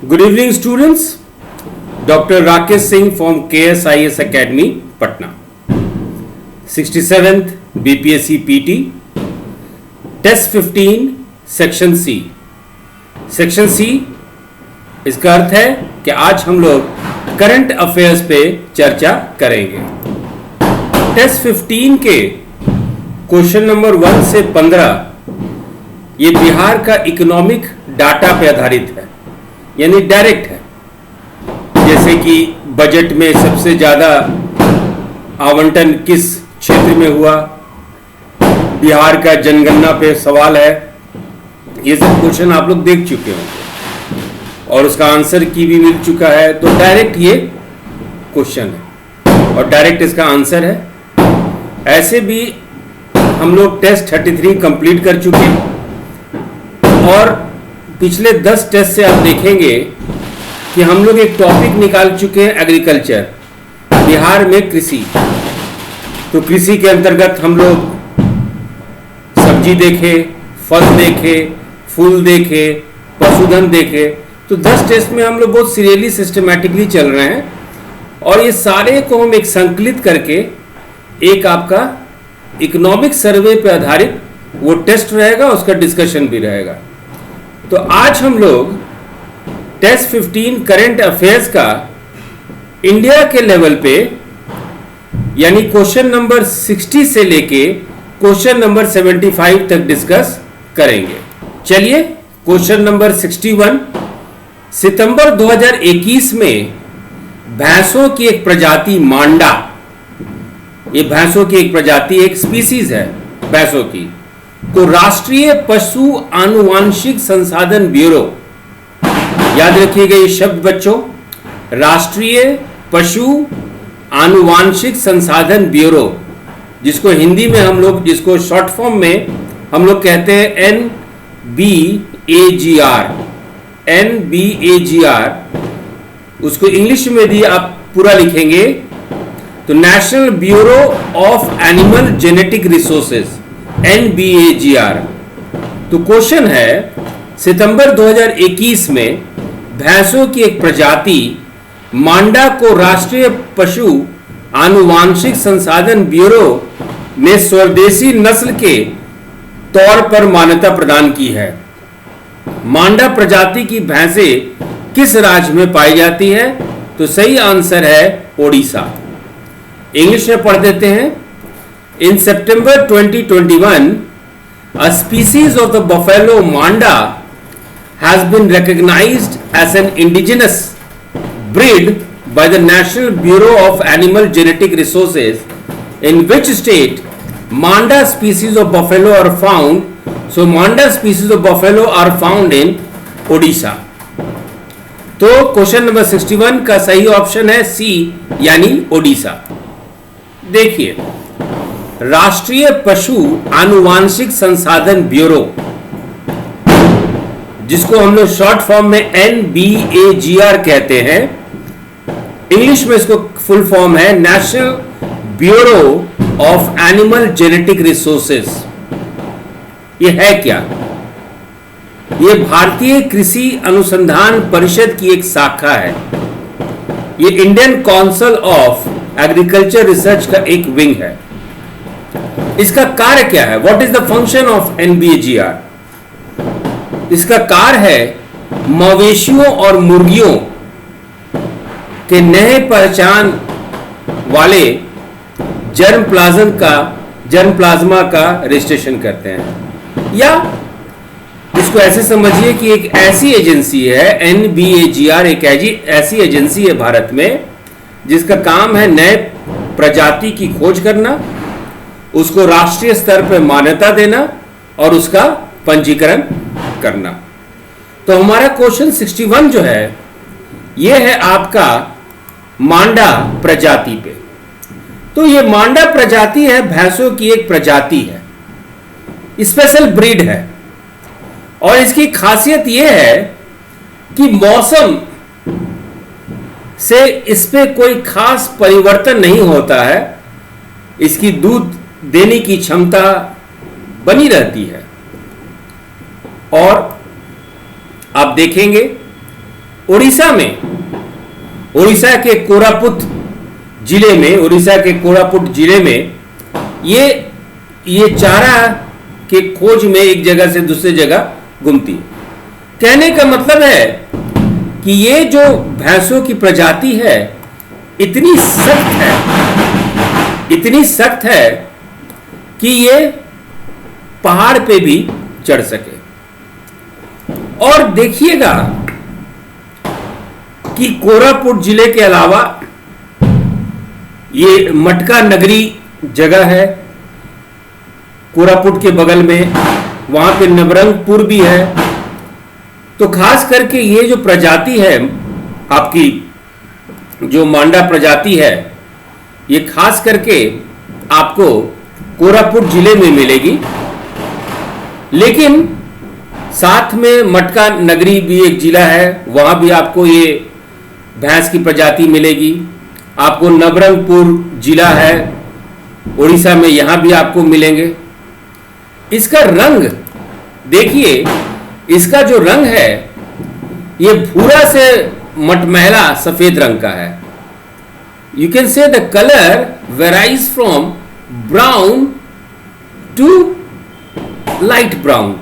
Good evening, students. Dr. Rakesh Singh from KSIS Academy, Patna. 67th BPSC PT. Test 15, Section C. Section C इसका अर्थ है कि आज हम लोग करंट अफेयर्स पे चर्चा करेंगे। टेस्ट 15 के क्वेश्चन नंबर 1 से 15 ये बिहार का इकोनॉमिक डाटा पे आधारित है, यानी डायरेक्ट है। जैसे कि बजट में सबसे ज्यादा आवंटन किस क्षेत्र में हुआ, बिहार का जनगणना पे सवाल है। ये सब क्वेश्चन आप लोग देख चुके होंगे और उसका आंसर की भी मिल चुका है। तो डायरेक्ट ये क्वेश्चन है और डायरेक्ट इसका आंसर है। ऐसे भी हम लोग टेस्ट 33 कंप्लीट कर चुके और पिछले 10 टेस्ट से आप देखेंगे कि हम लोग एक टॉपिक निकाल चुके हैं, एग्रीकल्चर, बिहार में कृषि। तो कृषि के अंतर्गत हम लोग सब्जी देखे, फल देखे, फूल देखे, पशुधन देखे। तो 10 टेस्ट में हम लोग बहुत सीरियसली सिस्टमैटिकली चल रहे हैं और ये सारे को हम एक संकलित करके एक आपका इकोनॉमिक सर्वे पे आधारित वो टेस्ट रहेगा, उसका डिस्कशन भी रहेगा। तो आज हम लोग टेस्ट 15 करंट अफेयर्स का इंडिया के लेवल पे यानी क्वेश्चन नंबर 60 से लेके क्वेश्चन नंबर 75 तक डिस्कस करेंगे। चलिए क्वेश्चन नंबर 61, सितंबर 2021 में भैंसों की एक प्रजाति मांडा, ये भैंसों की एक प्रजाति, एक स्पीसीज है भैंसों की, तो राष्ट्रीय पशु आनुवांशिक संसाधन ब्यूरो, याद रखिएगा ये शब्द बच्चों, राष्ट्रीय पशु आनुवांशिक संसाधन ब्यूरो, जिसको हिंदी में हम लोग, जिसको शॉर्ट फॉर्म में हम लोग कहते हैं NBAGR, उसको इंग्लिश में भी आप पूरा लिखेंगे तो national bureau of animal genetic resources, NBAGR। तो क्वेश्चन है, सितंबर 2021 में भैंसों की एक प्रजाति मांडा को राष्ट्रीय पशु आनुवांशिक संसाधन ब्यूरो ने स्वदेशी नस्ल के तौर पर मान्यता प्रदान की है। मांडा प्रजाति की भैंसें किस राज्य में पाई जाती है? तो सही आंसर है ओडिशा। इंग्लिश में पढ़ देते हैं। इन September 2021 a species of the buffalo manda has been recognized as an indigenous breed by the National Bureau of Animal Genetic Resources, in which state manda species of buffalo are found. So manda species of buffalo are found in Odisha. तो question number 61 का सही option है सी, यानी ओडिशा। देखिए, राष्ट्रीय पशु आनुवांशिक संसाधन ब्यूरो, जिसको हम लोग शॉर्ट फॉर्म में NBAGR कहते हैं, इंग्लिश में इसको फुल फॉर्म है national bureau of animal genetic resources. ये है क्या? ये भारतीय कृषि अनुसंधान परिषद की एक शाखा है। ये Indian council of agriculture research का एक विंग है। इसका कार्य क्या है? What is the function of NBAGR? इसका कार्य है मवेशियों और मुर्गियों के नए पहचान वाले जर्म प्लाज्मा का रजिस्ट्रेशन करते हैं। या इसको ऐसे समझिए कि एक ऐसी एजेंसी है NBAGR, एक ऐसी एजेंसी है भारत में जिसका काम है नए प्रजाति की खोज करना, उसको राष्ट्रीय स्तर पर मान्यता देना और उसका पंजीकरण करना। तो हमारा क्वेश्चन 61 जो है ये है आपका मांडा प्रजाति पे। तो ये मांडा प्रजाति है, भैंसों की एक प्रजाति है, स्पेशल ब्रीड है और इसकी खासियत ये है कि मौसम से इस पे कोई खास परिवर्तन नहीं होता है, इसकी दूध देने की क्षमता बनी रहती है। और आप देखेंगे उड़ीसा में, उड़ीसा के कोरापुट जिले में, उड़ीसा के कोरापुट जिले में ये चारा के खोज में एक जगह से दूसरी जगह घूमती है। कहने का मतलब है कि ये जो भैंसों की प्रजाति है इतनी सख्त है, इतनी सख्त है कि ये पहाड़ पे भी चढ़ सके। और देखिएगा कि कोरापुट जिले के अलावा ये मटका नगरी जगह है कोरापुट के बगल में, वहां पे नवरंगपुर भी है। तो खास करके ये जो प्रजाति है आपकी, जो मांडा प्रजाति है, ये खास करके आपको कोरापुट जिले में मिलेगी। लेकिन साथ में मटका नगरी भी एक जिला है, वहां भी आपको ये भैंस की प्रजाति मिलेगी। आपको नवरंगपुर जिला है उड़ीसा में, यहां भी आपको मिलेंगे। इसका रंग देखिए, इसका जो रंग है ये भूरा से मटमैला सफेद रंग का है। You can say the colour varies from brown to light brown.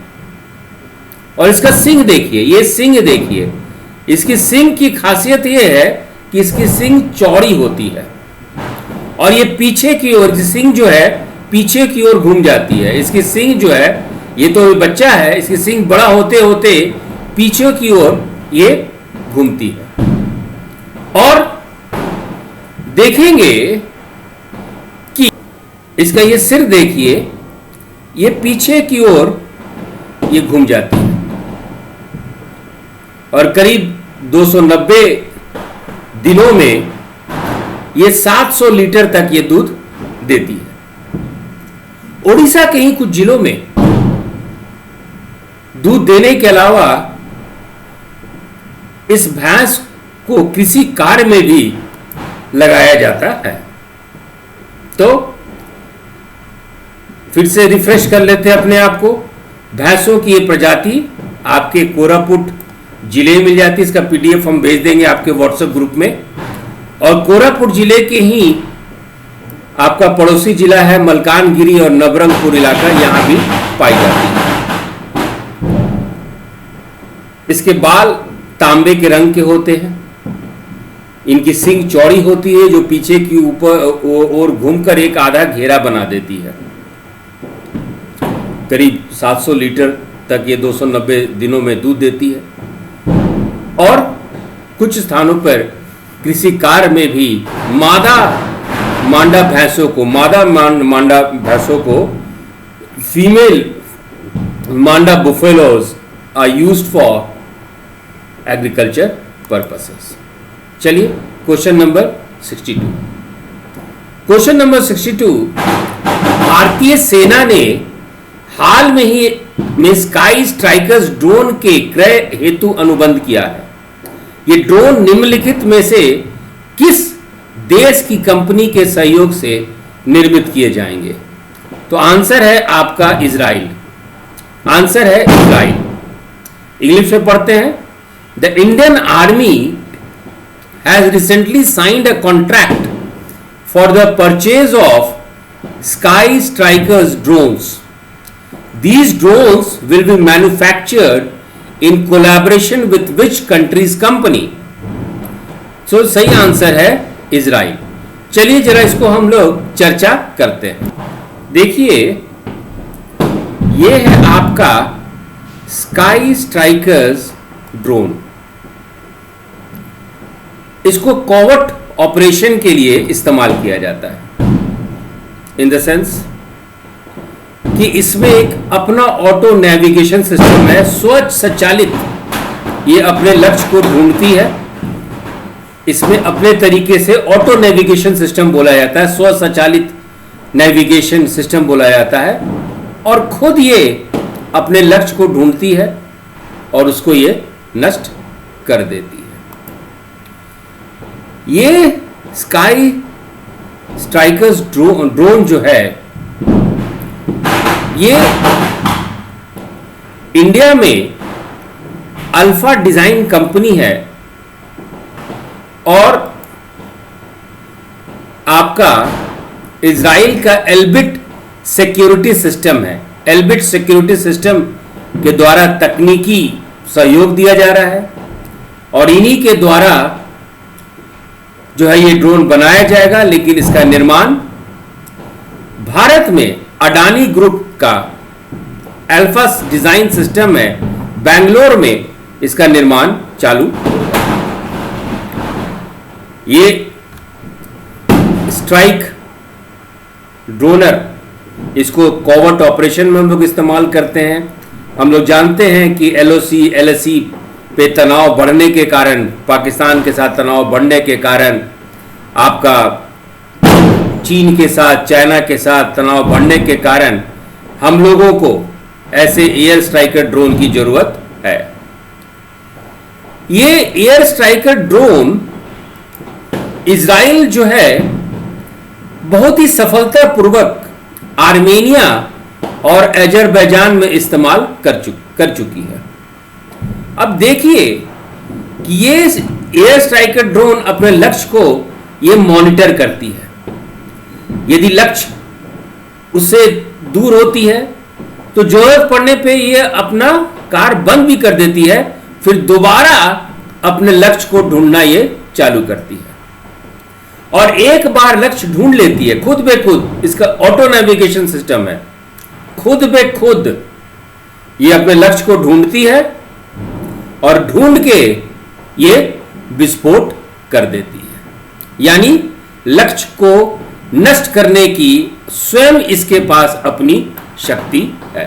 और इसका सींग देखिए, ये सींग देखिए, इसकी सींग की खासियत ये है कि इसकी सींग चौड़ी होती है और ये पीछे की ओर, सींग जो है पीछे की ओर घूम जाती है। इसकी सींग जो है, ये तो बच्चा है, इसकी सींग बड़ा होते होते पीछे की ओर ये घूमती है। और देखेंगे कि इसका ये सिर देखिए, ये पीछे की ओर ये घूम जाती है और करीब 290 दिनों में ये 700 लीटर तक ये दूध देती है। ओडिशा के ही कुछ जिलों में दूध देने के अलावा इस भैंस को कृषि कार्य में भी लगाया जाता है। तो फिर से रिफ्रेश कर लेते हैं अपने आप को। भैंसों की ये प्रजाति आपके कोरापुट जिले में मिल जाती है। इसका पीडीएफ हम भेज देंगे आपके व्हाट्सएप ग्रुप में। और कोरापुट जिले के ही आपका पड़ोसी जिला है मलकानगिरी और नवरंगपुर इलाका, यहां भी पाई जाती है। इसके बाल तांबे के रंग के होते हैं, इनकी सींग चौड़ी होती है जो पीछे की ऊपर और घूमकर एक आधा घेरा बना देती है। करीब 700 लीटर तक ये 290 दिनों में दूध देती है। और कुछ स्थानों पर कृषि कार्य में भी मांडा भैंसों को female Manda buffaloes are used for agriculture purposes. चलिए क्वेश्चन नंबर 62। क्वेश्चन नंबर 62, भारतीय सेना ने हाल में ही में स्काई स्ट्राइकर्स ड्रोन के क्रय हेतु अनुबंध किया है। ये ड्रोन निम्नलिखित में से किस देश की कंपनी के सहयोग से निर्मित किए जाएंगे? तो आंसर है आपका इजराइल। आंसर है इजराइल। इंग्लिश में पढ़ते हैं। The Indian army has recently signed a contract for the purchase of sky strikers drones. These drones will be manufactured in collaboration with which country's company? So सही answer है Israel. चलिए जरा इसको हम लोग चर्चा करते हैं। देखिए ये है आपका स्काई स्ट्राइकर्स ड्रोन। इसको कॉवर्ट ऑपरेशन के लिए इस्तेमाल किया जाता है। इन द सेंस कि इसमें एक अपना ऑटो नेविगेशन सिस्टम है, स्वयं संचालित। ये अपने लक्ष्य को ढूंढती है। इसमें अपने तरीके से ऑटो नेविगेशन सिस्टम बोला जाता है, स्व संचालित नेविगेशन सिस्टम बोला जाता है। और खुद ये अपने लक्ष्य को ढूंढती है और उसको ये नष्ट कर देती है। ये स्काई स्ट्राइकर्स ड्रोन जो है, ये इंडिया में अल्फा डिजाइन कंपनी है और आपका इजराइल का एल्बिट सिक्योरिटी सिस्टम है। एल्बिट सिक्योरिटी सिस्टम के द्वारा तकनीकी सहयोग दिया जा रहा है और इन्हीं के द्वारा जो है ये ड्रोन बनाया जाएगा। लेकिन इसका निर्माण भारत में अडानी ग्रुप का अल्फास डिजाइन सिस्टम है, बेंगलोर में इसका निर्माण चालू। ये स्ट्राइक ड्रोनर, इसको कॉवर्ट ऑपरेशन में हम लोग इस्तेमाल करते हैं। हम लोग जानते हैं कि एलओसी एलएसी पे तनाव बढ़ने के कारण, पाकिस्तान के साथ तनाव बढ़ने के कारण, आपका चीन के साथ, चाइना के साथ तनाव बढ़ने के कारण हम लोगों को ऐसे एयर स्ट्राइकर ड्रोन की जरूरत है। ये एयर स्ट्राइकर ड्रोन इजराइल जो है बहुत ही सफलतापूर्वक आर्मेनिया और अजरबैजान में इस्तेमाल कर चुकी है। अब देखिए कि ये एयर स्ट्राइकर ड्रोन अपने लक्ष्य को ये मॉनिटर करती है। यदि लक्ष्य उससे दूर होती है तो जरूरत पड़ने पे ये अपना कार बंद भी कर देती है, फिर दोबारा अपने लक्ष्य को ढूंढना ये चालू करती है और एक बार लक्ष्य ढूंढ लेती है खुद बे खुद। इसका ऑटो नेविगेशन सिस्टम है, खुद बे खुद ये अपने लक्ष्य को ढूंढती है और ढूंढ के ये विस्फोट कर देती है। यानी लक्ष्य को नष्ट करने की स्वयं इसके पास अपनी शक्ति है।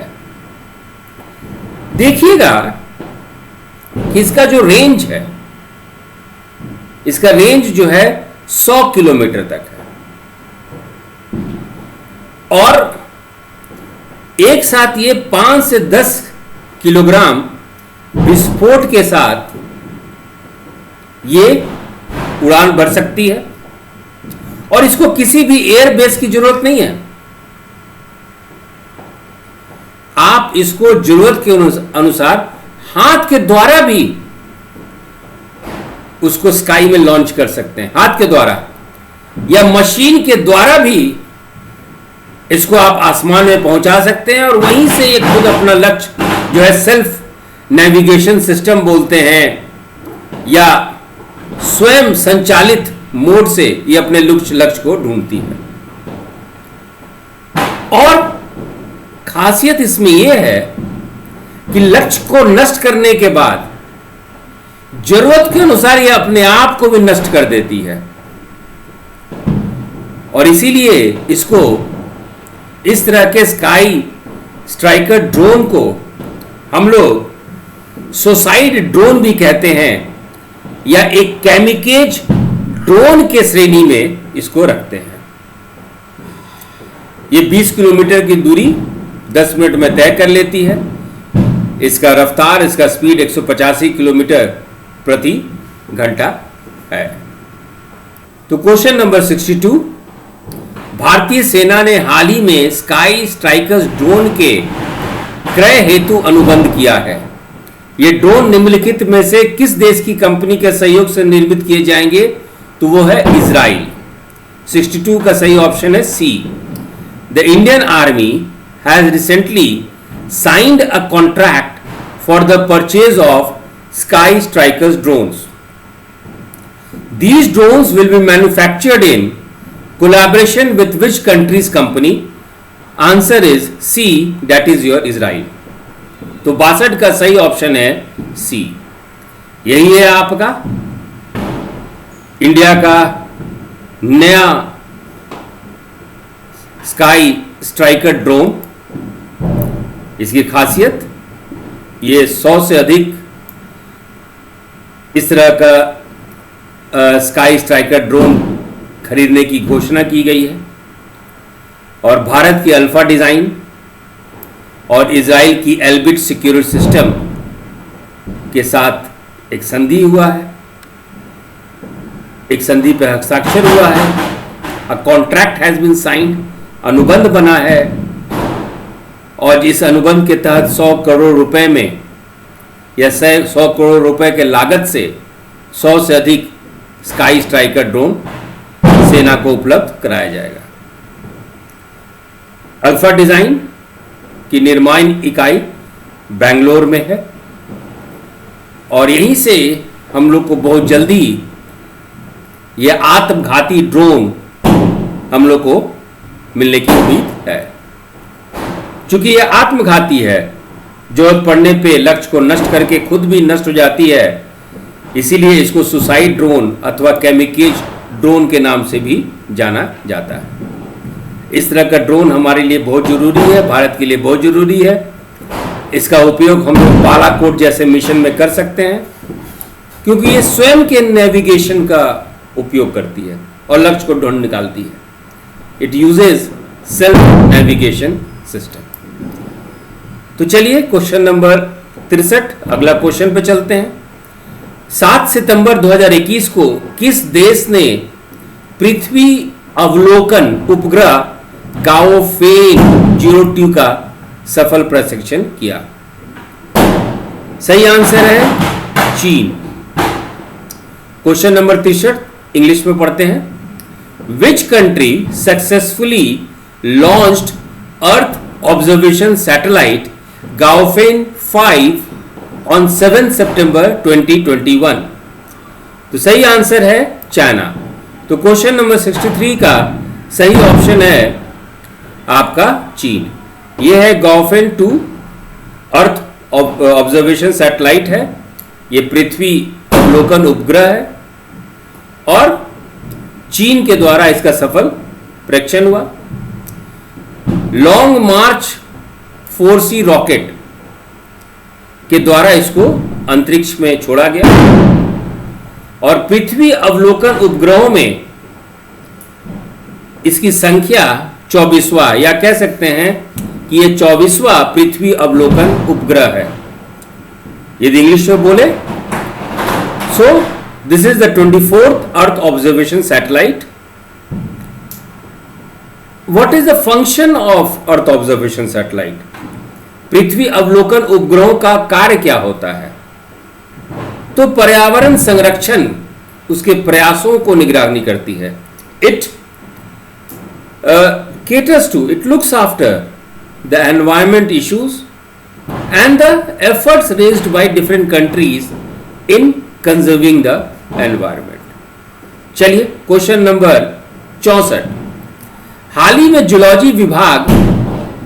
देखिएगा कि इसका जो रेंज है, इसका रेंज जो है 100 किलोमीटर तक है और एक साथ ये 5 से 10 किलोग्राम विस्फोट के साथ ये उड़ान भर सकती है और इसको किसी भी एयर बेस की जरूरत नहीं है। आप इसको जरूरत के अनुसार हाथ के द्वारा भी उसको स्काई में लॉन्च कर सकते हैं, हाथ के द्वारा, या मशीन के द्वारा भी इसको आप आसमान में पहुंचा सकते हैं और वहीं से ये खुद अपना लक्ष्य जो है सेल्फ नेविगेशन सिस्टम बोलते हैं या स्वयं संचालित मोड से ये अपने लक्ष्य को ढूंढती है। और खासियत इसमें यह है कि लक्ष्य को नष्ट करने के बाद जरूरत के अनुसार यह अपने आप को भी नष्ट कर देती है और इसीलिए इसको इस तरह के स्काई स्ट्राइकर ड्रोन को हम लोग सुसाइड ड्रोन भी कहते हैं या एक कैमिकेज ड्रोन के श्रेणी में इसको रखते हैं। ये 20 किलोमीटर की दूरी 10 मिनट में तय कर लेती है। इसका रफ्तार, इसका स्पीड 185 किलोमीटर प्रति घंटा है। तो क्वेश्चन नंबर 62, भारतीय सेना ने हाल ही में स्काई स्ट्राइकर्स ड्रोन के क्रय हेतु अनुबंध किया है। ये ड्रोन निम्नलिखित में से किस देश की कंपनी के सहयोग से निर्मित किए जाएंगे? तो वो है इजराइल। 62 का सही ऑप्शन है C. The Indian army has recently signed a contract for the purchase of sky strikers drones. These drones will be manufactured in collaboration with which country's company? Answer is C, that is your Israel. तो 62 का सही option है सी। यही है आपका India का नया sky striker drone. इसकी खासियत, ये 100 से अधिक इस तरह का स्काई स्ट्राइकर ड्रोन खरीदने की घोषणा की गई है और भारत की अल्फा डिजाइन और इजराइल की एल्बिट सिक्योरिटी सिस्टम के साथ एक संधि हुआ है, एक संधि पर हस्ताक्षर हुआ है। A contract has been signed, अनुबंध बना है और इस अनुबंध के तहत 100 करोड़ रुपए में या 100 करोड़ रुपए के लागत से 100 से अधिक स्काई स्ट्राइकर ड्रोन सेना को उपलब्ध कराया जाएगा। अल्फा डिजाइन की निर्माण इकाई बेंगलोर में है और यहीं से हम लोग को बहुत जल्दी यह आत्मघाती ड्रोन हम लोग को मिलने की उम्मीद है। चूंकि यह आत्मघाती है, जरूरत पड़ने पे लक्ष्य को नष्ट करके खुद भी नष्ट हो जाती है, इसीलिए इसको सुसाइड ड्रोन अथवा कैमिकेज ड्रोन के नाम से भी जाना जाता है। इस तरह का ड्रोन हमारे लिए बहुत जरूरी है, भारत के लिए बहुत जरूरी है। इसका उपयोग हम लोग बालाकोट जैसे मिशन में कर सकते हैं, क्योंकि ये स्वयं के नेविगेशन का उपयोग करती है और लक्ष्य को ढूंढ निकालती है। It uses self navigation system. तो चलिए क्वेश्चन नंबर 63, अगला क्वेश्चन पे चलते हैं। 7 सितंबर 2021 को किस देश ने पृथ्वी अवलोकन उपग्रह गाओफेन 02 का सफल प्रक्षेपण किया? सही आंसर है चीन। क्वेश्चन नंबर 63 इंग्लिश में पढ़ते हैं। Which country successfully launched earth observation satellite Gaofen 5 on 7 सितंबर 2021? तो सही आंसर है चाइना। तो क्वेश्चन नंबर 63 का सही ऑप्शन है आपका चीन। यह है गाओफेन 2 अर्थ ऑब्जर्वेशन सैटेलाइट है, यह पृथ्वी अवलोकन उपग्रह है और चीन के द्वारा इसका सफल प्रक्षेपण हुआ। लॉन्ग मार्च 4C रॉकेट के द्वारा इसको अंतरिक्ष में छोड़ा गया और पृथ्वी अवलोकन उपग्रहों में इसकी संख्या 24वां, या कह सकते हैं कि यह 24वां पृथ्वी अवलोकन उपग्रह है, यदि इंग्लिश में बोले। So this is the 24th earth observation satellite. What is the function of earth observation satellite? पृथ्वी अवलोकन उपग्रहों का कार्य क्या होता है? तो पर्यावरण संरक्षण उसके प्रयासों को निगरानी करती है। It caters to, it looks after the environment issues and the efforts raised by different countries in conserving the environment. चलिए क्वेश्चन नंबर 64। हाल ही में जूलॉजी विभाग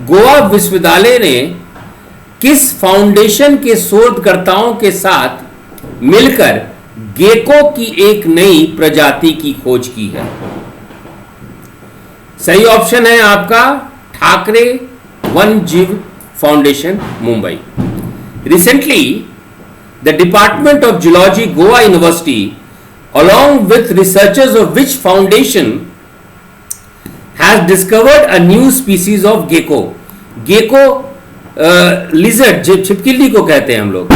गोवा विश्वविद्यालय ने किस फाउंडेशन के शोधकर्ताओं के साथ मिलकर गेको की एक नई प्रजाति की खोज की है? सही ऑप्शन है आपका ठाकरे वन जीव foundation, Mumbai. Recently the department of zoology Goa university along with researchers of which foundation has discovered a new species of gecko. Gecko lizard, छिपकली को कहते हैं हम लोग,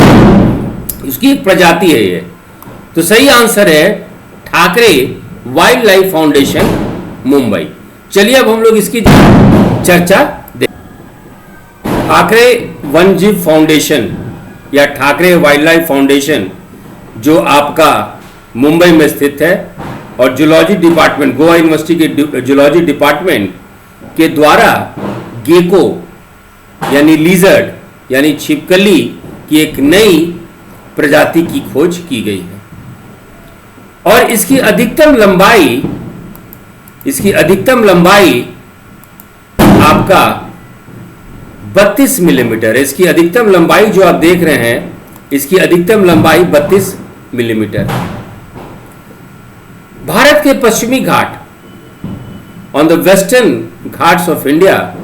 उसकी एक प्रजाति है ये। तो सही आंसर है Thackeray wild life foundation, Mumbai. चलिए अब हम लोग इसकी चर्चा ठाकरे वन जीव फाउंडेशन या ठाकरे वाइल्ड लाइफ फाउंडेशन जो आपका मुंबई में स्थित है और जूलॉजी डिपार्टमेंट, गोवा यूनिवर्सिटी के जूलॉजी डिपार्टमेंट के द्वारा गेको यानी लीजर्ड यानी छिपकली की एक नई प्रजाति की खोज की गई है और इसकी अधिकतम लंबाई आपका 32 मिलीमीटर है। इसकी अधिकतम लंबाई जो आप देख रहे हैं, इसकी अधिकतम लंबाई 32 मिलीमीटर। भारत के पश्चिमी घाट, on the western ghats of India,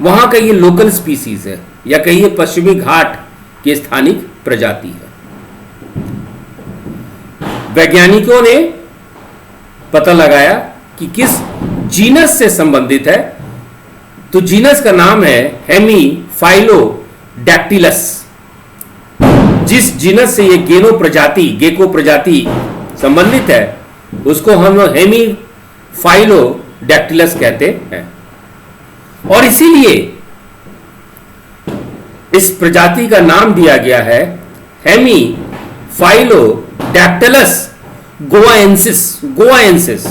वहां का ये लोकल स्पीसीज है या कहिए पश्चिमी घाट की स्थानिक प्रजाति है। वैज्ञानिकों ने पता लगाया कि किस जीनस से संबंधित है, तो जीनस का नाम है हेमीफाइलोडैक्टिलस। जिस जीनस से ये गेको प्रजाति संबंधित है उसको हम हेमीफाइलोडैक्टिलस कहते हैं और इसीलिए इस प्रजाति का नाम दिया गया है हेमीफाइलोडैक्टिलस गोवाएंसिस,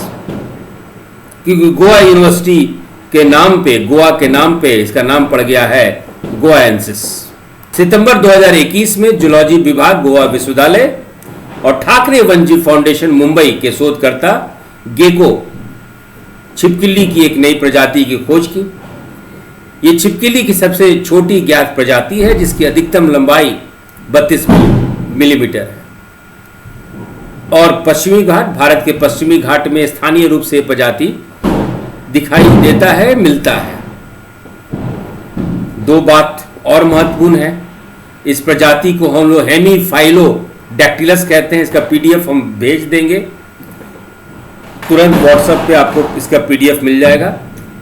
क्योंकि गोवा यूनिवर्सिटी के नाम पे, गोवा के नाम पे इसका नाम पड़ गया है गोवाएंसिस। सितंबर 2021 में जूलॉजी विभाग गोवा विश्वविद्यालय और ठाकरे वनजीव फाउंडेशन मुंबई के शोधकर्ता गेको छिपकली की एक नई प्रजाति की खोज की। यह छिपकली की सबसे छोटी ज्ञात प्रजाति है जिसकी अधिकतम लंबाई 32 मिलीमीटर है और पश्चिमी घाट, भारत के पश्चिमी घाट में स्थानीय रूप से प्रजाति दिखाई देता है, मिलता है। दो बात और महत्वपूर्ण है, इस प्रजाति को हम लोग हेमीफाइलोडैक्टिलस कहते हैं। इसका पीडीएफ हम भेज देंगे, तुरंत व्हाट्सएप पे आपको इसका पीडीएफ मिल जाएगा।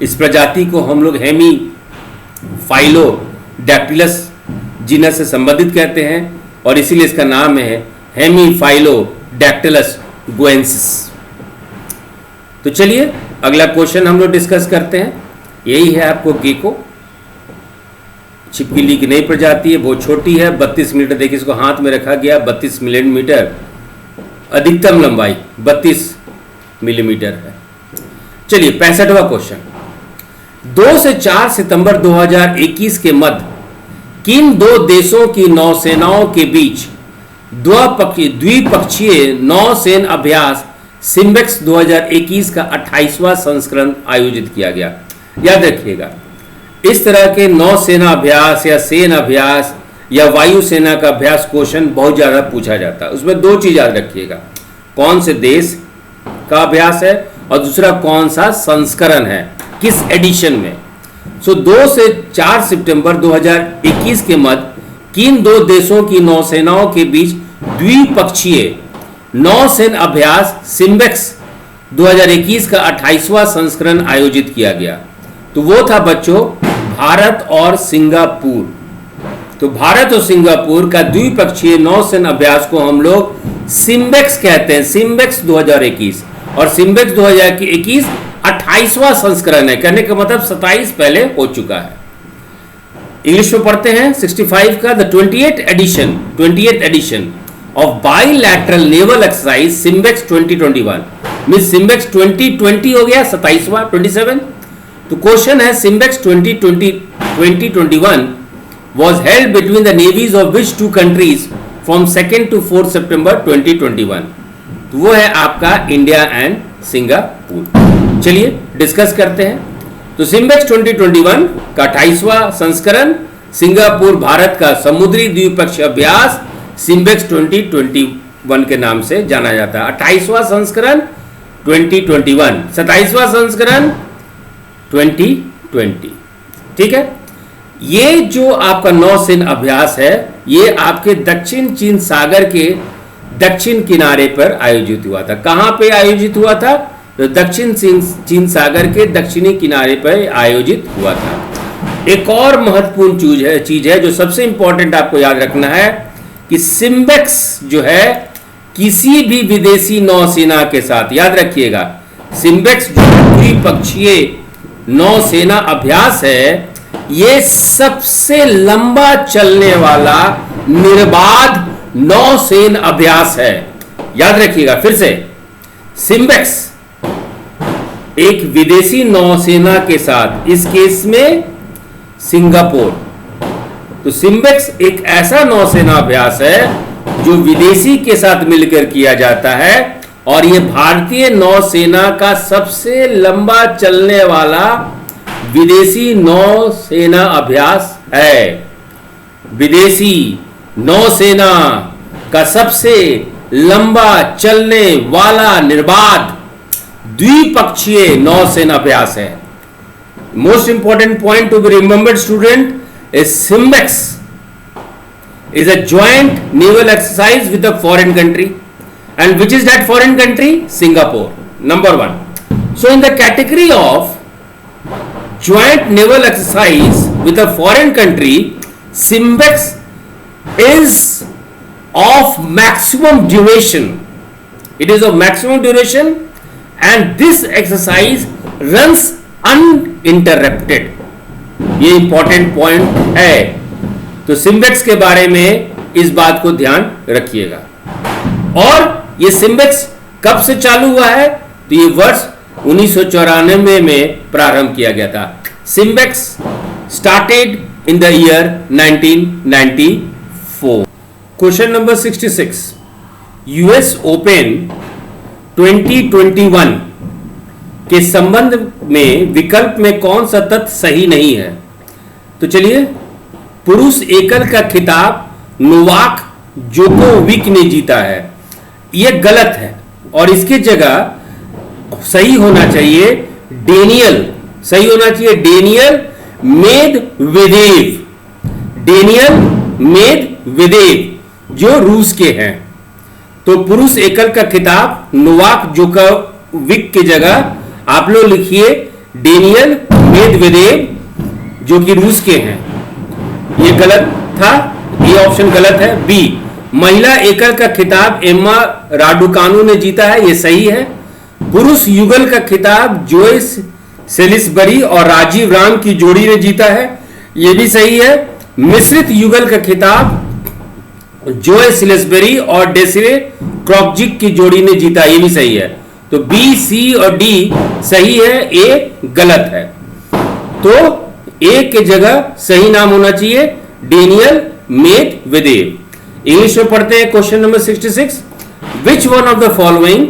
इस प्रजाति को हम लोग हेमीफाइलोडैक्टिलस जीनस से संबंधित कहते हैं और इसीलिए इसका नाम है हेमीफाइलोडैक्टिलस गोएंसिस। तो चलिए अगला क्वेश्चन हम लोग डिस्कस करते हैं। यही है आपको गेको छिपकली की नई प्रजाति है, बहुत छोटी है, 32 मिलीमीटर। देखिए इसको हाथ में रखा गया, 32 मिलीमीटर अधिकतम लंबाई 32 मिलीमीटर है। चलिए 65वां क्वेश्चन, 2 से 4 सितंबर 2021 के मध्य किन दो देशों की नौसेनाओं के बीच द्विपक्षीय नौसेना अभ्यास सिम्बेक्स 2021 का 28वां संस्करण आयोजित किया गया? याद रखिएगा, इस तरह के नौसेना अभ्यास या सेना अभ्यास या वायुसेना का अभ्यास क्वेश्चन बहुत ज्यादा पूछा जाता है। उसमें दो चीज याद रखिएगा, कौन से देश का अभ्यास है और दूसरा कौन सा संस्करण है, किस एडिशन में। 2 से 4 सितंबर 2021 के मध्य किन दो देशों की नौसेनाओं के बीच द्विपक्षीय नौसेना अभ्यास सिम्बेक्स 2021 का 28वां संस्करण आयोजित किया गया? तो वो था बच्चों भारत और सिंगापुर। तो भारत और सिंगापुर का द्विपक्षीय नौसेना अभ्यास को हम लोग सिम्बेक्स कहते हैं, सिम्बेक्स 2021। और सिम्बेक्स 2021 28वां संस्करण है, कहने का मतलब 27 पहले हो चुका है। इंग्लिश में पढ़ते हैं 65 का, the 28th edition of bilateral naval exercise SIMBEX 2021 means SIMBEX 2020 हो गया 27वां 27। तो क्वेश्चन है SIMBEX 2021 was held between the navies of which two countries from 2nd to 4th September 2021? तो वो है आपका इंडिया एंड सिंगापुर। चलिए डिस्कस करते हैं। तो सिम्बेक्स 2021 का 28वां संस्करण, सिंगापुर भारत का समुद्री द्विपक्षीय अभ्यास सिम्बेक्स 2021 के नाम से जाना जाता है। 28वां संस्करण 2021, 27वां संस्करण 2020। ठीक है, ये जो आपका नौसेना अभ्यास है ये आपके दक्षिण चीन सागर के दक्षिण किनारे पर आयोजित हुआ था। कहां पे आयोजित हुआ था? तो दक्षिण चीन सागर के दक्षिणी किनारे पर आयोजित हुआ था। एक और महत्वपूर्ण चीज है जो सबसे इंपॉर्टेंट आपको याद रखना है कि सिम्बेक्स जो है किसी भी विदेशी नौसेना के साथ, याद रखिएगा, सिम्बेक्स जो द्विपक्षीय नौसेना अभ्यास है ये सबसे लंबा चलने वाला निर्बाध नौसेना अभ्यास है। याद रखिएगा फिर से, सिम्बेक्स एक विदेशी नौसेना के साथ, इस केस में सिंगापुर। तो सिम्बेक्स एक ऐसा नौसेना अभ्यास है जो विदेशी के साथ मिलकर किया जाता है और यह भारतीय नौसेना का सबसे लंबा चलने वाला विदेशी नौसेना अभ्यास है। विदेशी नौसेना का सबसे लंबा चलने वाला निर्बाध द्विपक्षीय नौसेना अभ्यास है। Most important point to be remembered student is SIMBEX is a joint naval exercise with a foreign country, and which is that foreign country? Singapore, number 1. So in the category of joint naval exercise with a foreign country, Simbex is of maximum duration. It is of maximum duration and this exercise runs uninterrupted. ये important point है, तो SIMBEX के बारे में इस बात को ध्यान रखिएगा। और ये सिम्बेक्स कब से चालू हुआ है? तो ये वर्ष 1994 में प्रारंभ किया गया था। SIMBEX started in the year 1994। Question number 66, US open 2021 के संबंध में विकल्प में कौन सा तथ्य सही नहीं है? तो चलिए, पुरुष एकल का खिताब नोवाक जोकोविक ने जीता है, यह गलत है और इसकी जगह सही होना चाहिए डेनियल मेदवेदेव, जो रूस के हैं। तो पुरुष एकल का खिताब नोवाक जोकोविक की जगह आप लोग लिखिए डेनियल मेदवेदेव, जो कि रूस के हैं। ये गलत था, ये ऑप्शन गलत है। बी, महिला एकल का खिताब एम्मा राडुकानु ने जीता है, ये सही है। पुरुष युगल का खिताब जोइस सेलिसबरी और राजीव राम की जोड़ी ने जीता है, ये भी सही है। मिश्रित युगल का खिताब जोए सेलिसबरी और डेसिरे क्रॉकजिक की जोड़ी ने जीता, ये भी सही है। तो बी, सी और डी सही है, ए गलत है। तो ए के जगह सही नाम होना चाहिए डेनियल मेदवेदेव। इंग्लिश में पढ़ते हैं question number 66, which one of the following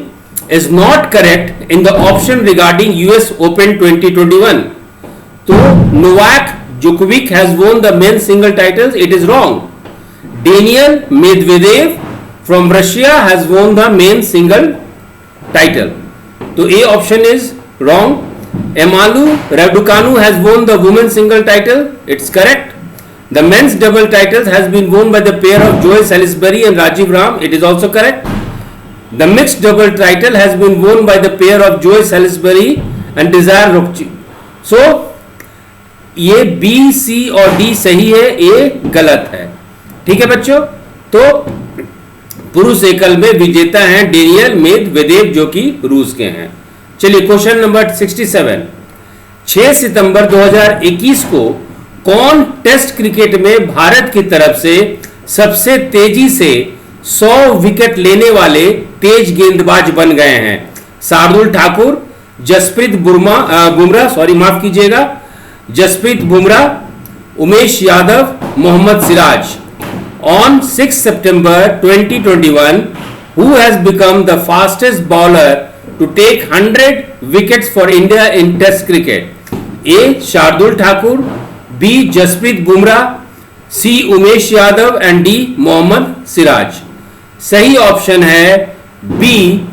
is not correct in the option regarding US Open 2021? तो Novak Djokovic has won the men's single titles. It is wrong. Daniil Medvedev from Russia has won the men's single title. तो A option is wrong. Emma Raducanu has won the women's single title. It's correct. The men's double titles has been won by the pair of Joe Salisbury and Rajiv Ram. It is also correct. The mixed double title has been won by the pair of Joe Salisbury and Desire Rockchi. So ये B, C और D सही है, A गलत है। ठीक है बच्चों, तो पुरुष एकल में विजेता हैं डेनियल मेदवेदेव, जो कि रूस के हैं। चलिए क्वेश्चन नंबर 67, 6 सितंबर 2021 को कौन टेस्ट क्रिकेट में भारत की तरफ से सबसे तेजी से 100 विकेट लेने वाले तेज गेंदबाज बन गए हैं? Shardul Thakur, Jasprit Bumrah, Umesh Yadav, Mohammad Siraj. On 6 September 2021, who has become the fastest bowler to take 100 wickets for India in Test cricket? A. Shardul Thakur, B. Jasprit Bumrah, C. Umesh Yadav and D. Mohammad Siraj. सही ऑप्शन है B,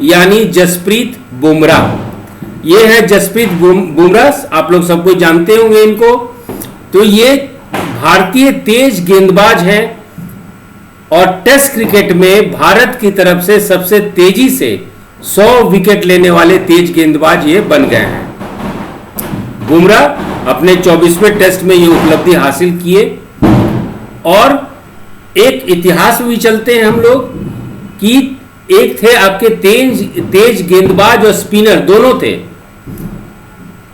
यानी जसप्रीत बुमराह। ये है जसप्रीत बुमराह, आप लोग सब कोई जानते होंगे इनको। तो ये भारतीय तेज गेंदबाज हैं और टेस्ट क्रिकेट में भारत की तरफ से सबसे तेजी से 100 विकेट लेने वाले तेज गेंदबाज ये बन गए हैं। बुमराह अपने 24वें टेस्ट में ये उपलब्धि हासिल किए। और एक इतिहास भी चलते हैं हम लोग कि एक थे आपके तेज गेंदबाज और स्पिनर दोनों थे,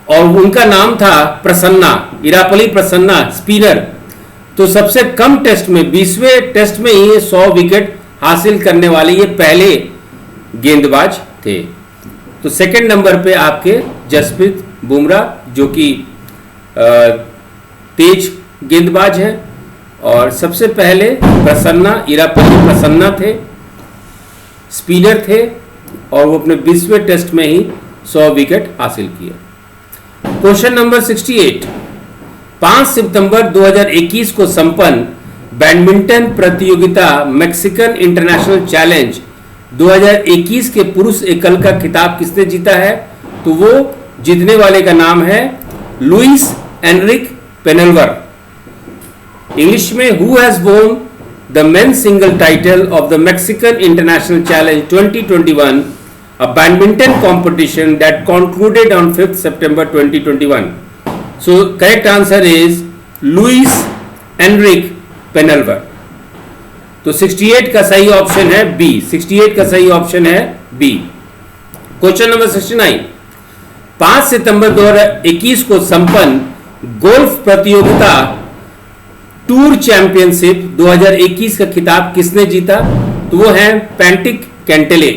और उनका नाम था प्रसन्ना, इरापली प्रसन्ना, स्पिनर। तो सबसे कम टेस्ट में 20वें टेस्ट में ही 100 विकेट हासिल करने वाले ये पहले गेंदबाज थे। तो सेकंड नंबर पे आपके जसप्रीत बुमराह, जो कि तेज गेंदबाज हैं, और सबसे पहले प्रसन्ना, इरापली प्रसन्ना थे, स्पिनर थे, और वो अपने 20वें टेस्ट में ही 100 विकेट हासिल किए। क्वेश्चन नंबर 68, 5 सितंबर 2021 को संपन्न बैडमिंटन प्रतियोगिता मैक्सिकन इंटरनेशनल चैलेंज 2021 के पुरुष एकल का खिताब किसने जीता है? तो वो जीतने वाले का नाम है लुइस एनरिक पेनेलवर। इंग्लिश में who has won the men's single title of the Mexican international challenge 2021, a badminton competition that concluded on 5th September 2021. So correct answer is Luis Enrique Penalver. तो 68 का सही ऑप्शन है B. 68 का सही option है B. Question number 69, 5 सितंबर 2021 को संपन्न golf प्रतियोगिता टूर चैंपियनशिप 2021 का खिताब किसने जीता? तो वो है Patrick कैंटले।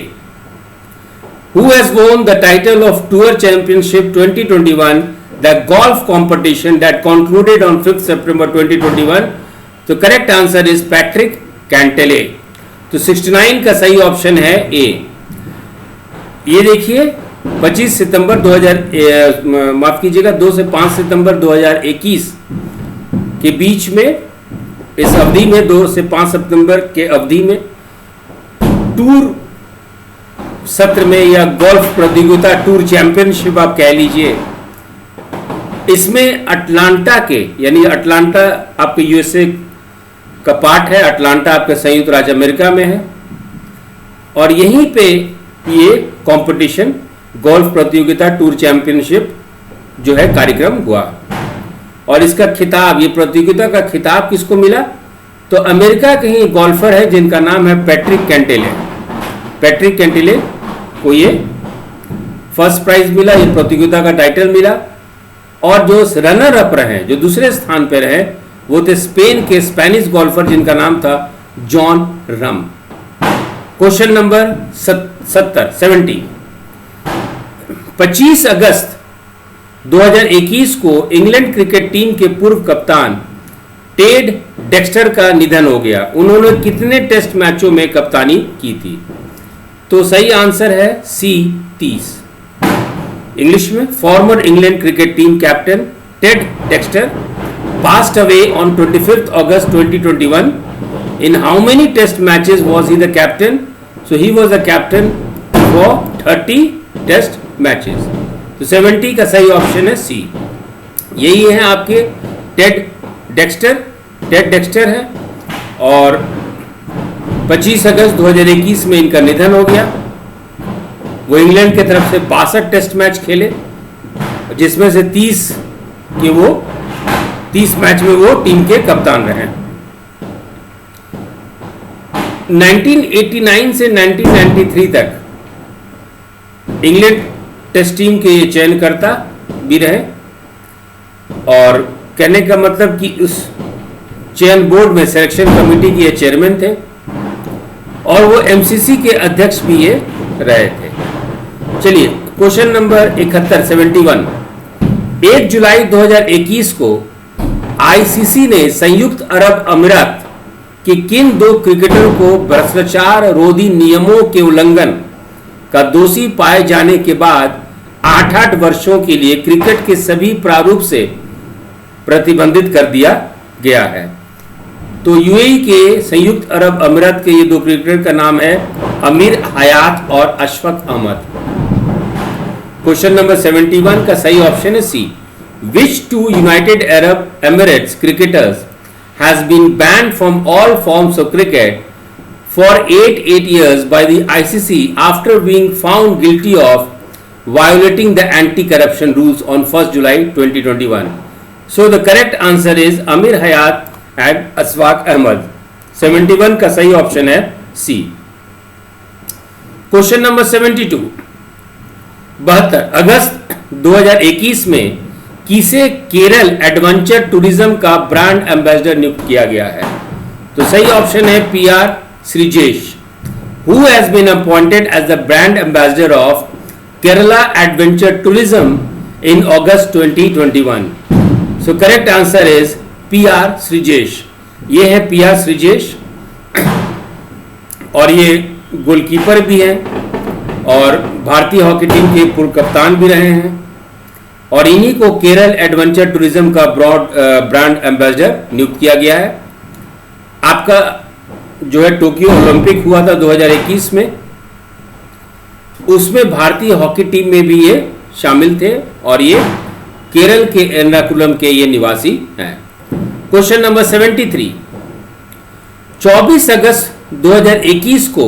Who has won the title of Tour Championship 2021, the golf competition that concluded on 5th September 2021? तो करेक्ट आंसर इज पैट्रिक कैंटेले। तो 69 का सही ऑप्शन है ए। ये देखिए 25 सितंबर 2000 माफ कीजिएगा 2 से 5 सितंबर 2021 के बीच में, इस अवधि में 2 से 5 सितंबर के अवधि में टूर सत्र में या गोल्फ प्रतियोगिता टूर चैंपियनशिप आप कह लीजिए, इसमें अटलांटा के, यानी अटलांटा आपके यूएसए का पार्ट है, अटलांटा आपके संयुक्त राज्य अमेरिका में है, और यहीं पे ये कंपटीशन गोल्फ प्रतियोगिता टूर चैंपियनशिप जो है कार्यक्रम हुआ। और इसका खिताब, ये प्रतियोगिता का खिताब किसको मिला? तो अमेरिका के ही गोल्फर है जिनका नाम है पैट्रिक कैंटेले। पैट्रिक कैंटेले को ये फर्स्ट प्राइज मिला, ये प्रतियोगिता का टाइटल मिला। और जो रनर अप रहे, जो दूसरे स्थान पर रहे, वो थे स्पेन के स्पेनिश गोल्फर जिनका नाम था जॉन रम। क्वेश्चन नंबर 70 25 अगस्त 2021 को इंग्लैंड क्रिकेट टीम के पूर्व कप्तान टेड डेक्स्टर का निधन हो गया। उन्होंने कितने टेस्ट मैचों में कप्तानी की थी? तो सही आंसर है सी 30। इंग्लिश में, farmer England cricket team captain Ted Dexter passed away on 25th August 2021. In how many test matches was he the captain? So he was the captain for 30 test matches. तो 70 का सही option है सी। यही है आपके Ted Dexter है, और 25 अगस्त 2021 में इनका निधन हो गया। वो इंग्लैंड की तरफ से 62 टेस्ट मैच खेले, जिसमें से 30 मैच में वो टीम के कप्तान रहे। 1989 से 1993 तक इंग्लैंड टेस्ट टीम के ये चयनकर्ता भी रहे, और कहने का मतलब कि उस चयन बोर्ड में सिलेक्शन कमेटी के ये चेयरमैन थे, और वो एमसीसी के अध्यक्ष भी ये रहे थे। चलिए क्वेश्चन नंबर 71 1 जुलाई 2021 को आईसीसी ने संयुक्त अरब अमीरात के किन 2 क्रिकेटरों को भ्रष्टाचार रोधी नियमों के उल्लंघन का दोषी पाए जाने के बाद 8 वर्षों के लिए क्रिकेट के सभी प्रारूप से प्रतिबंधित कर दिया गया है? तो यूएई के संयुक्त अरब अमीरात के ये 2 क्रिकेटर का नाम है अमीर हयात और अशफक अहमद। क्वेश्चन नंबर 71 का सही ऑप्शन है सी। Which 2 United Arab Emirates cricketers has been banned from all forms of cricket for 8 years by the ICC after being found guilty of violating the anti-corruption rules on 1st July 2021? So the correct answer is Amir Hayat and Ashfaq Ahmad। 71 का सही option है सी। Question number 72 अगस्त 2021 में किसे Kerala adventure tourism का brand ambassador नियुक्त किया गया है? तो सही ऑप्शन है PR Sreejesh. Who has been appointed as the brand ambassador of Kerala adventure tourism in August 2021? So correct answer is PR Sreejesh. ये है पीआर श्रीजेश, और ये गोलकीपर भी हैं और भारतीय हॉकी टीम के पूर्व कप्तान भी रहे हैं, और इन्हीं को केरल एडवेंचर टूरिज्म का ब्रांड एम्बेसडर नियुक्त किया गया है। आपका जो है टोक्यो ओलंपिक हुआ था 2021 में, उसमें भारतीय हॉकी टीम में भी ये शामिल थे, और ये केरल के एर्नाकुलम के ये निवासी हैं। क्वेश्चन नंबर 73 24 अगस्त 2021 को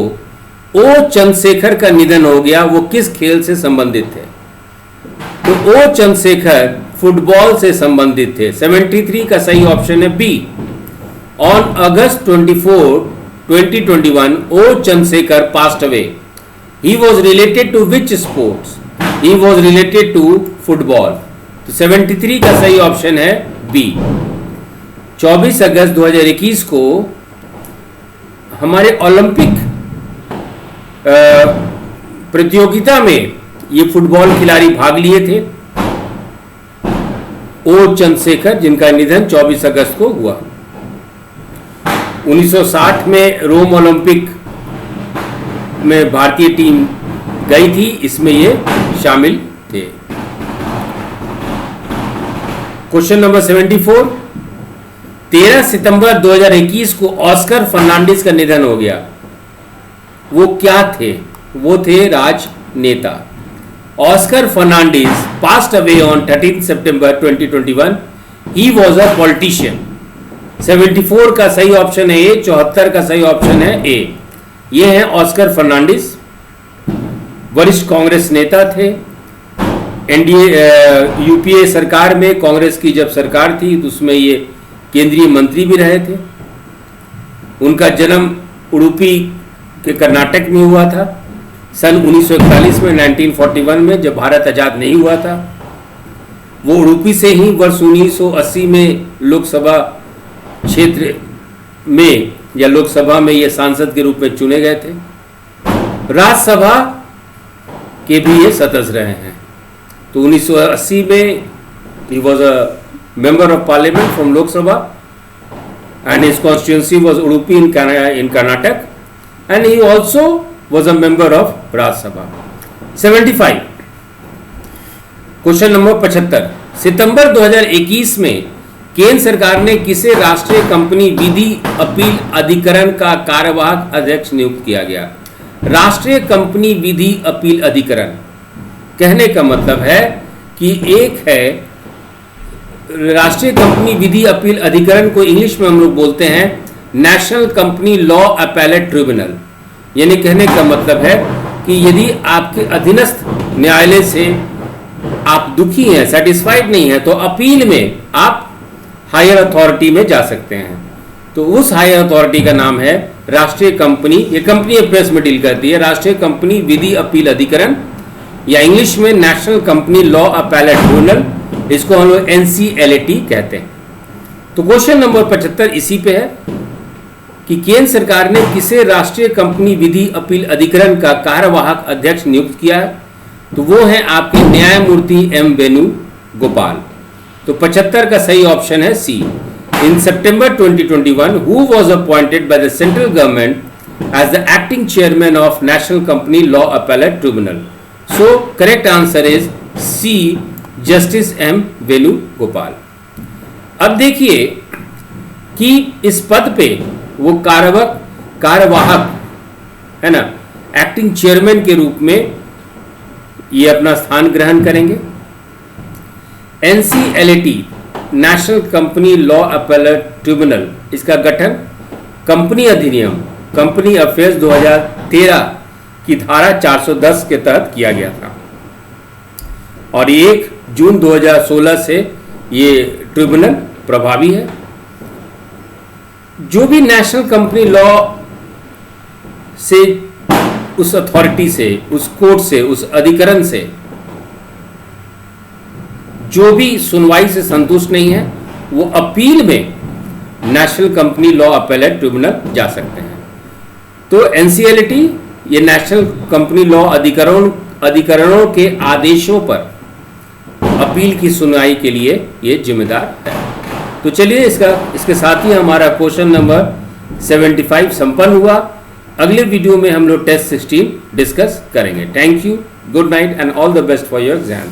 ओ चंद्रशेखर का निधन हो गया। वो किस खेल से संबंधित थे? तो ओ चंद्रशेखर फुटबॉल से संबंधित थे। 73 का सही ऑप्शन है B. On August 24, 2021 O Chandrasekhar passed away. He was related to which sports? He was related to football. तो 73 का सही ऑप्शन है बी। 24 अगस्त 2021 को हमारे ओलंपिक प्रतियोगिता में ये फुटबॉल खिलाड़ी भाग लिए थे। ओ चंद्रशेखर, जिनका निधन 24 अगस्त को हुआ। 1960 में रोम ओलंपिक में भारतीय टीम गई थी, इसमें ये शामिल थे। क्वेश्चन नंबर 74, 13 सितंबर 2021 को ऑस्कर फर्नांडिस का निधन हो गया। वो क्या थे? वो थे राजनेता। Oscar Fernandes passed away on 13 September 2021. He was a politician. 74 का सही ऑप्शन है ए, 74 का सही ऑप्शन है ए। ये हैं ऑस्कर फर्नांडिस, वरिष्ठ कांग्रेस नेता थे। एनडीए यूपीए सरकार में कांग्रेस की जब सरकार थी तो उसमें ये केंद्रीय मंत्री भी रहे थे। उनका जन्म उडुपी के कर्नाटक में हुआ था सन 1941 में, 1941 में, जब भारत आज़ाद नहीं हुआ था। वो उडुपी से ही वर्ष 1980 में लोकसभा क्षेत्र में या लोकसभा में ये सांसद के रूप में चुने गए थे। राज्यसभा के भी ये सदस्य रहे हैं। तो 1980 में he was a member of parliament from Lok Sabha and his constituency was Udupi in Karnataka and he also was a member of Rajya Sabha. 75 question number 75, सितंबर 2021 में केंद्र सरकार ने किसे राष्ट्रीय कंपनी विधि अपील अधिकरण का कार्यवाहक अध्यक्ष नियुक्त किया गया? राष्ट्रीय कंपनी विधि अपील अधिकरण कहने का मतलब है कि एक है राष्ट्रीय कंपनी विधि अपील अधिकरण को इंग्लिश में हम लोग बोलते हैं national Company Law Appellate tribunal. यानी कहने का मतलब है कि यदि आपके अधीनस्थ न्यायालय से आप दुखी हैं, सेटिस्फाइड नहीं है, तो अपील में आप हायर अथॉरिटी में जा सकते हैं। तो उस हायर अथॉरिटी का नाम है राष्ट्रीय कंपनी, ये कंपनी अफेयर्स में डील करती है, राष्ट्रीय कंपनी विधि अपील अधिकरण या इंग्लिश में national Company Law Appellate tribunal, इसको हम लोग NCLAT कहते हैं। तो क्वेश्चन नंबर 75 इसी पे है कि केंद्र सरकार ने किसे राष्ट्रीय कंपनी विधि अपील अधिकरण का कार्यवाहक अध्यक्ष नियुक्त किया है? तो वो है आपके न्यायमूर्ति M वेणुगोपाल। तो 75 का सही ऑप्शन है C. In September 2021 who was appointed by the central government as the acting chairman of National Company Law Appellate Tribunal. So correct answer is C, Justice M Venugopal. अब देखिए कि इस पद पे वो कार्यवाहक है ना, एक्टिंग चेयरमैन के रूप में ये अपना स्थान ग्रहण करेंगे। NCLAT national Company Law Appellate tribunal, इसका गठन कंपनी अधिनियम कंपनी अफेयर्स 2013 की धारा 410 के तहत किया गया था और 1 जून 2016 से ये ट्रिब्यूनल प्रभावी है। जो भी नेशनल कंपनी लॉ से, उस अथॉरिटी से, उस कोर्ट से, उस अधिकरण से जो भी सुनवाई से संतुष्ट नहीं है, वो अपील में national Company Law Appellate tribunal जा सकते हैं। तो NCLAT ये नेशनल कंपनी लॉ अधिकरणों के आदेशों पर अपील की सुनवाई के लिए ये जिम्मेदार है। तो चलिए इसके साथ ही हमारा क्वेश्चन नंबर 75 संपन्न हुआ। अगले वीडियो में हम लोग टेस्ट 16 डिस्कस करेंगे। Thank you, good night and all the best for your exam.